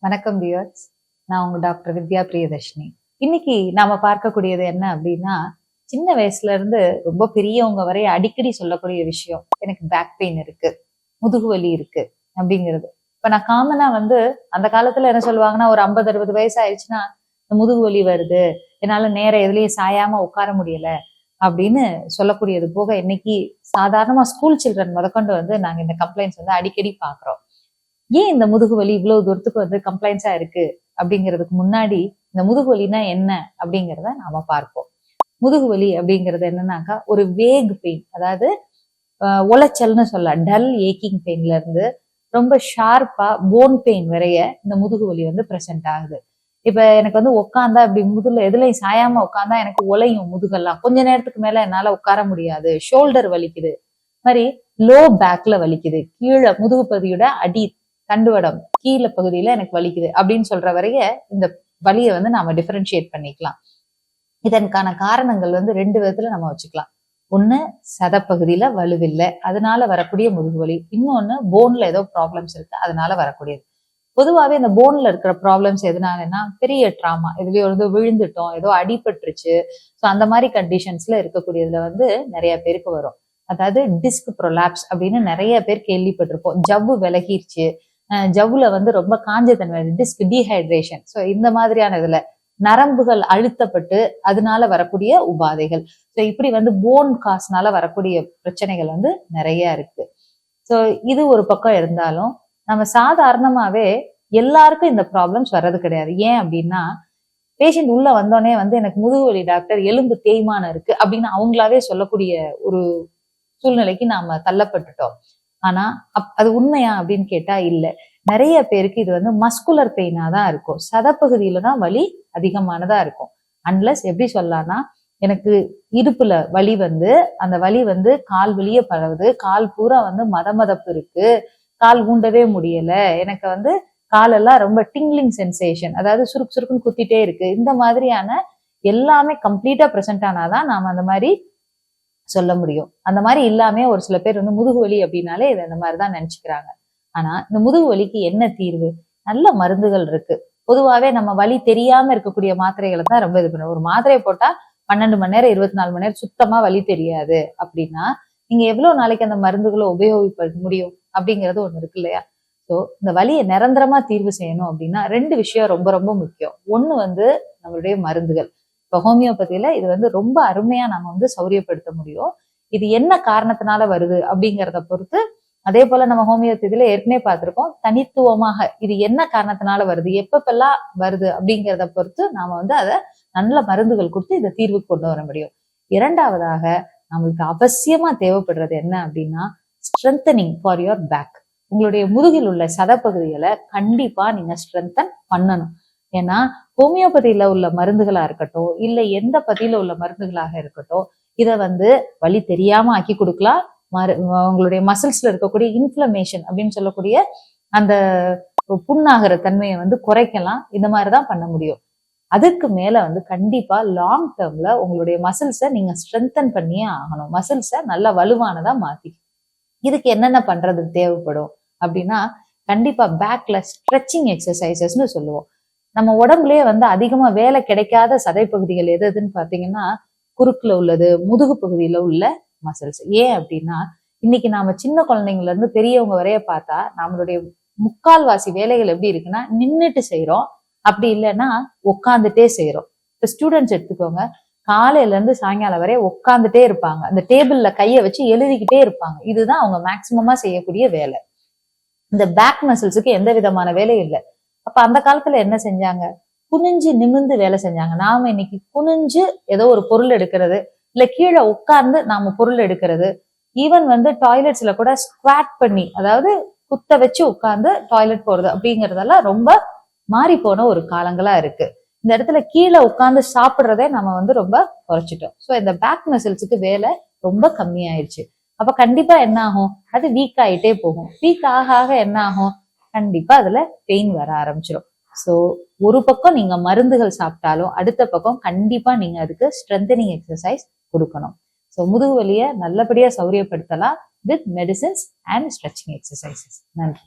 வணக்கம் வியர்ஸ். நான் உங்க டாக்டர் வித்யா பிரியதர்ஷினி. இன்னைக்கு நாம பார்க்கக்கூடியது என்ன அப்படின்னா, சின்ன வயசுல இருந்து ரொம்ப பெரியவங்க வரை அடிக்கடி சொல்லக்கூடிய விஷயம், எனக்கு பேக் பெயின் இருக்கு, முதுகு வலி இருக்கு அப்படிங்கிறது. இப்ப நான் காமனா அந்த காலத்துல என்ன சொல்லுவாங்கன்னா, ஒரு 50-60 வயசு ஆயிடுச்சுன்னா இந்த முதுகு வலி வருது, என்னால நேரம் எதுலயும் சாயாம உட்கார முடியல அப்படின்னு சொல்லக்கூடியது போக, இன்னைக்கு சாதாரணமா ஸ்கூல் சில்ட்ரன் முதற்கொண்டு நாங்க இந்த கம்ப்ளைண்ட்ஸ் அடிக்கடி பாக்குறோம். ஏன் இந்த முதுகு வலி இவ்வளவு தூரத்துக்கு கம்ப்ளைண்ட்ஸா இருக்கு அப்படிங்கிறதுக்கு முன்னாடி இந்த முதுகு வலினா என்ன அப்படிங்கிறத நாம பார்ப்போம். முதுகு வலி அப்படிங்கிறது என்னன்னாக்கா ஒரு வேக் பெயின், அதாவது உளைச்சல்னு சொல்ல, டல் ஏக்கிங் பெயின்ல இருந்து ரொம்ப ஷார்ப்பா போன் பெயின் வரைய இந்த முதுகு வலி பிரசன்ட் ஆகுது. இப்ப எனக்கு உட்காந்தா இப்படி முதுகுல எதுலையும் சாயாம உட்காந்தா எனக்கு உலையும் முதுகெல்லாம், கொஞ்ச நேரத்துக்கு மேல என்னால உட்கார முடியாது, ஷோல்டர் வலிக்குது, மாதிரி லோ பேக்ல வலிக்குது, கீழே முதுகு பகுதியோட அடி தண்டுவடம் கீழே பகுதியில எனக்கு வலிக்குது அப்படின்னு சொல்ற வரைய இந்த வலியை நாம டிஃபரன்ஷியேட் பண்ணிக்கலாம். இதற்கான காரணங்கள் 2 விதத்துல நம்ம வச்சுக்கலாம். ஒண்ணு, சதப்பகுதியில வலுவில்லை, அதனால வரக்கூடிய முதுகு வலி. இன்னொன்னு, போன்ல ஏதோ ப்ராப்ளம்ஸ் இருக்கு, அதனால வரக்கூடியது. பொதுவாகவே இந்த போன்ல இருக்கிற ப்ராப்ளம்ஸ் எதனாலன்னா, பெரிய ட்ராமா, எதுலயோ விழுந்துட்டோம், ஏதோ அடிபட்டுருச்சு, ஸோ அந்த மாதிரி கண்டிஷன்ஸ்ல இருக்கக்கூடியதுல நிறைய பேருக்கு வரும். அதாவது டிஸ்க் ப்ரொலாப்ஸ் அப்படின்னு நிறைய பேர் கேள்விப்பட்டிருப்போம். ஜவ்வு விலகிருச்சு, ஜவ்வுல ரொம்ப காஞ்ச தன்மை, டிஸ்க் டீஹைட்ரேஷன். ஸோ இந்த மாதிரியான இதுல நரம்புகள் அழுத்தப்பட்டு அதனால வரக்கூடிய உபாதைகள். ஸோ இப்படி போன் காசுனால வரக்கூடிய பிரச்சனைகள் நிறைய இருக்கு. ஸோ இது ஒரு பக்கம் இருந்தாலும், நம்ம சாதாரணமாவே எல்லாருக்கும் இந்த ப்ராப்ளம்ஸ் வர்றது கிடையாது. ஏன் அப்படின்னா, பேஷண்ட் உள்ள வந்தோடனே எனக்கு முதுகு வலி டாக்டர், எலும்பு தேய்மானம் இருக்கு அப்படின்னு அவங்களாவே சொல்லக்கூடிய ஒரு சூழ்நிலைக்கு நாம தள்ளப்பட்டுட்டோம். ஆனா அது உண்மையா அப்படின்னு கேட்டா இல்ல. நிறைய பேருக்கு இது மஸ்குலர் பெயினா தான் இருக்கும், சதப்பகுதியில தான் வலி அதிகமானதா இருக்கும். அன்லஸ் எப்படி சொல்லலாம்னா, எனக்கு இடுப்புல வலி அந்த வலி கால் வலிய பரவுது, கால் பூரா மதமதப்பு இருக்கு, கால் ஊண்டவே முடியல, எனக்கு காலெல்லாம் ரொம்ப டிங்லிங் சென்சேஷன், அதாவது சுருக்கு சுருக்குன்னு குத்திட்டே இருக்கு, இந்த மாதிரியான எல்லாமே கம்ப்ளீட்டா பிரசன்ட் ஆனாதான் நாம அந்த மாதிரி சொல்ல முடியும். அந்த மாதிரி இல்லாம ஒரு சில பேர் முதுகு வலி அப்படின்னாலே இது அந்த மாதிரிதான் நினைச்சுக்கிறாங்க. ஆனா இந்த முதுகு வலிக்கு என்ன தீர்வு? நல்ல மருந்துகள் இருக்கு. பொதுவாவே நம்ம வலி தெரியாம இருக்கக்கூடிய மாத்திரைகளை தான் ரொம்ப இது பண்ணுவோம். ஒரு மாத்திரையை போட்டா 12 மணி நேரம் 24 மணி நேரம் சுத்தமா வலி தெரியாது அப்படின்னா, நீங்க எவ்வளவு நாளைக்கு அந்த மருந்துகளை உபயோகிக்க முடியும் அப்படிங்கிறது ஒண்ணு இருக்கு இல்லையா? ஸோ இந்த வலியை நிரந்தரமா தீர்வு செய்யணும் அப்படின்னா 2 விஷயம் ரொம்ப ரொம்ப முக்கியம். ஒண்ணு நம்மளுடைய மருந்துகள். இப்போ ஹோமியோபதியில இது ரொம்ப அருமையா நம்ம சௌரியப்படுத்த முடியும். இது என்ன காரணத்தினால வருது அப்படிங்கிறத பொறுத்து, அதே போல நம்ம ஹோமியோபதியில ஏற்கனவே பார்த்திருக்கோம், தனித்துவமாக இது என்ன காரணத்தினால வருது, எப்பப்பெல்லாம் வருது அப்படிங்கிறத பொறுத்து நாம அதை நல்ல மருந்துகள் கொடுத்து இதை தீர்வுக்கு கொண்டு வர முடியும். இரண்டாவதாக நம்மளுக்கு அவசியமா தேவைப்படுறது என்ன அப்படின்னா, ஸ்ட்ரென்தனிங் ஃபார் யுவர் பேக். உங்களுடைய முதுகில் உள்ள சதப்பகுதிகளை கண்டிப்பா நீங்க ஸ்ட்ரென்தன் பண்ணணும். ஏன்னா ஹோமியோபதியில உள்ள மருந்துகளா இருக்கட்டும், இல்ல எந்த பதியில உள்ள மருந்துகளாக இருக்கட்டும், இதை வலி தெரியாம ஆக்கி கொடுக்கலாம். உங்களுடைய மசில்ஸ்ல இருக்கக்கூடிய இன்ஃப்ளமேஷன் அப்படின்னு சொல்லக்கூடிய அந்த புண்ணாகிற தன்மையை குறைக்கலாம். இந்த மாதிரிதான் பண்ண முடியும். அதுக்கு மேல கண்டிப்பா லாங் டேர்ம்ல உங்களுடைய மசில்ஸை நீங்க ஸ்ட்ரென்தன் பண்ணியே ஆகணும். மசில்ஸை நல்லா வலுவானதா மாத்தி. இதுக்கு என்னென்ன பண்றது தேவைப்படும் அப்படின்னா, கண்டிப்பா பேக்ல ஸ்ட்ரெச்சிங் எக்ஸசைசஸ்ன்னு சொல்லுவோம். நம்ம உடம்புலயே அதிகமா வேலை கிடைக்காத சதைப்பகுதிகள் எதுன்னு பாத்தீங்கன்னா, குறுக்குல உள்ளது, முதுகு பகுதியில உள்ள மசில்ஸ். ஏன் அப்படின்னா, இன்னைக்கு நாம சின்ன குழந்தைங்கள்ல இருந்து பெரியவங்க வரைய பார்த்தா நம்மளுடைய முக்கால்வாசி வேலைகள் எப்படி இருக்குன்னா, நின்றுட்டு செய்யறோம், அப்படி இல்லைன்னா உட்காந்துட்டே செய்யறோம். இப்ப ஸ்டூடெண்ட்ஸ் எடுத்துக்கோங்க, காலையில இருந்து சாயங்காலம் வரை உட்காந்துட்டே இருப்பாங்க, அந்த டேபிள்ல கையை வச்சு எழுதிக்கிட்டே இருப்பாங்க. இதுதான் அவங்க மேக்சிமமா செய்யக்கூடிய வேலை. இந்த பேக் மசில்ஸுக்கு எந்த விதமான வேலையும் இல்லை. அப்ப அந்த காலத்துல என்ன செஞ்சாங்க? குனிஞ்சு நிமிர்ந்து வேலை செஞ்சாங்க. நாம இன்னைக்கு குனிஞ்சு ஏதோ ஒரு பொருள் எடுக்கிறது, இல்ல கீழே உட்கார்ந்து நாம பொருள் எடுக்கிறது, ஈவன் டாய்லெட்ஸ்ல கூட ஸ்குவாட் பண்ணி, அதாவது குத்த வச்சு உட்கார்ந்து டாய்லெட் போறது அப்படிங்கறதெல்லாம் ரொம்ப மாறி போன ஒரு காலங்களா இருக்கு. இந்த இடத்துல கீழே உட்கார்ந்து சாப்பிடுறதே நம்ம ரொம்ப குறைச்சிட்டோம். ஸோ இந்த பேக் மசில்ஸுக்கு வேலை ரொம்ப கம்மியாயிருச்சு. அப்ப கண்டிப்பா என்ன ஆகும்? அது வீக் ஆயிட்டே போகும். வீக் ஆக ஆக என்ன ஆகும்? கண்டிப்பா அதுல பெயின் வர ஆரம்பிச்சிடும். ஸோ ஒரு பக்கம் நீங்க மருந்துகள் சாப்பிட்டாலும், அடுத்த பக்கம் கண்டிப்பா நீங்க அதுக்கு ஸ்ட்ரென்தனிங் எக்ஸசைஸ் கொடுக்கணும். ஸோ முதுகு வலியை நல்லபடியா சௌரியப்படுத்தலாம் with medicines and stretching exercises. நன்றி.